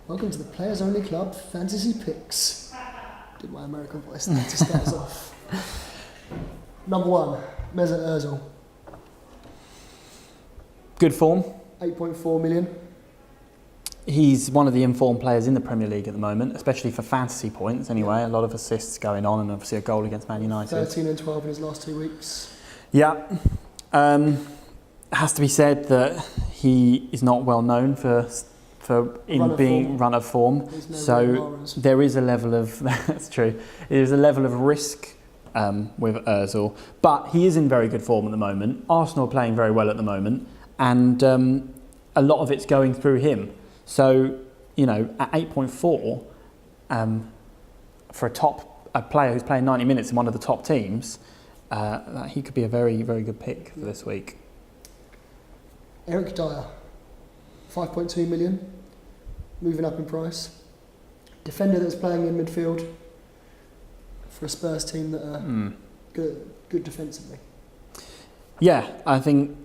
Welcome to the Players Only Club Fantasy Picks. Did my American voice there to start us off. Number 1, MESUT OZIL. Good form. 8.4 million. He's one of the informed players in the Premier League at the moment, especially for fantasy points anyway. Yeah. A lot of assists going on and obviously a goal against Man United. 13 and 12 in his last 2 weeks. Yeah. Has to be said that he is not well known for being run of form. So there is a level of that's true. There is a level of risk with Ozil, but he is in very good form at the moment. Arsenal are playing very well at the moment, and a lot of it's going through him. So you know, at 8.4 for a player who's playing 90 minutes in one of the top teams, he could be a very good pick for this week. DIER, 5.2 million, moving up in price. Defender that's playing in midfield for a Spurs team that are good defensively. Yeah, I think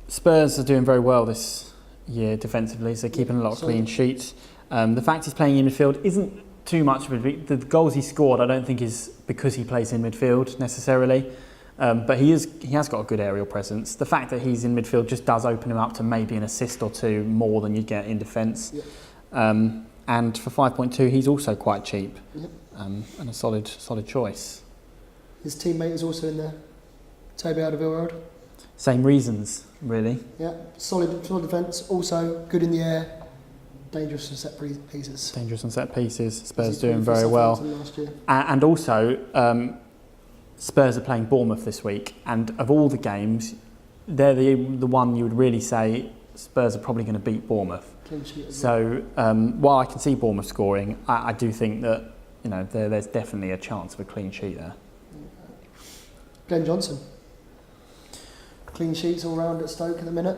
Spurs are doing very well this year defensively, so keeping a lot of clean sheets. The fact he's playing in midfield isn't too much of the goals he scored. I don't think is because he plays in midfield necessarily. But he has got a good aerial presence. The fact that he's in midfield just does open him up to maybe an assist or two more than you'd get in defence. Yep. And for 5.2, he's also quite cheap. Yep. And a solid choice. His teammate is also in there, ALDEIRWERELD. Same reasons, really. Yeah, solid defence, also good in the air, dangerous on set pieces. Dangerous on set pieces. Spurs doing very well. Last year. And also, Spurs are playing Bournemouth this week, and of all the games, they're the one you would really say Spurs are probably going to beat Bournemouth. Clean sheet as well. So while I can see Bournemouth scoring, I do think that there's definitely a chance of a clean sheet there. Glenn Johnson. Clean sheets all round at Stoke at the minute.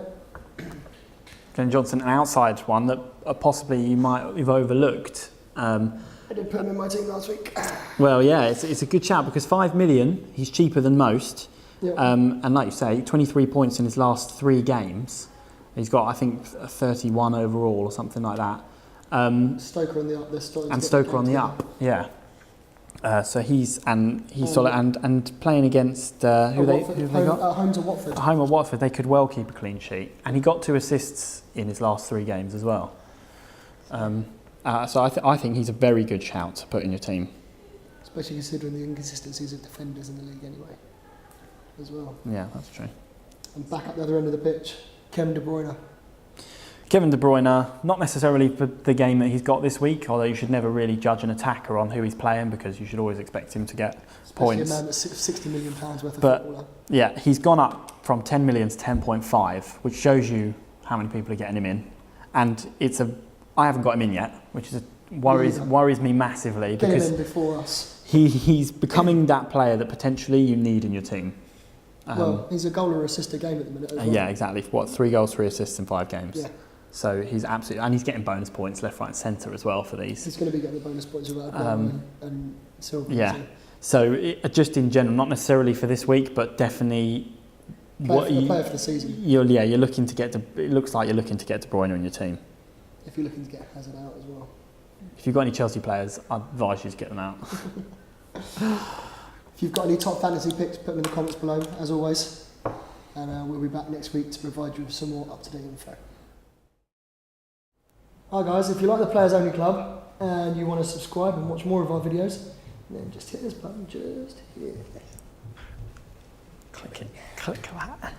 Glenn Johnson, an outside one that possibly you've overlooked. I did put him in my team last week. Well, yeah, it's a good shout because 5 million, he's cheaper than most. Yep. And like you say, 23 points in his last 3 games. He's got, I think, 31 overall or something like that. Stoker on the up. Stoker on the up, yeah. So he's solid and playing against who they got? At home to Watford. At home at Watford, they could well keep a clean sheet. And he got 2 assists in his last 3 games as well. So I think he's a very good shout to put in your team. Especially considering the inconsistencies of defenders in the league anyway, as well. Yeah, that's true. And back up the other end of the pitch, Kevin De Bruyne. Kevin De Bruyne, not necessarily for the game that he's got this week, although you should never really judge an attacker on who he's playing because you should always expect him to get points. Especially a man that's £60 million worth of footballer. Yeah, he's gone up from 10 million to 10.5, which shows you how many people are getting him in. And I haven't got him in yet, which worries me massively because him before us. He's becoming that player that potentially you need in your team. Well, he's a goal or assist a game at the minute. Yeah, exactly. 3 goals, 3 assists in 5 games. Yeah. So he's absolutely, and he's getting bonus points left, right, and centre as well for these. He's going to be getting the bonus points without and Silver. Yeah. So just in general, not necessarily for this week, but definitely player for the season. You're looking to get it looks like you're looking to get De Bruyne in your team. If you're looking to get Hazard out as well. If you've got any Chelsea players, I'd advise you to get them out. If you've got any top fantasy picks, put them in the comments below, as always. And we'll be back next week to provide you with some more up-to-date info. Hi guys, if you like the Players Only Club and you want to subscribe and watch more of our videos, then just hit this button just here. Click that.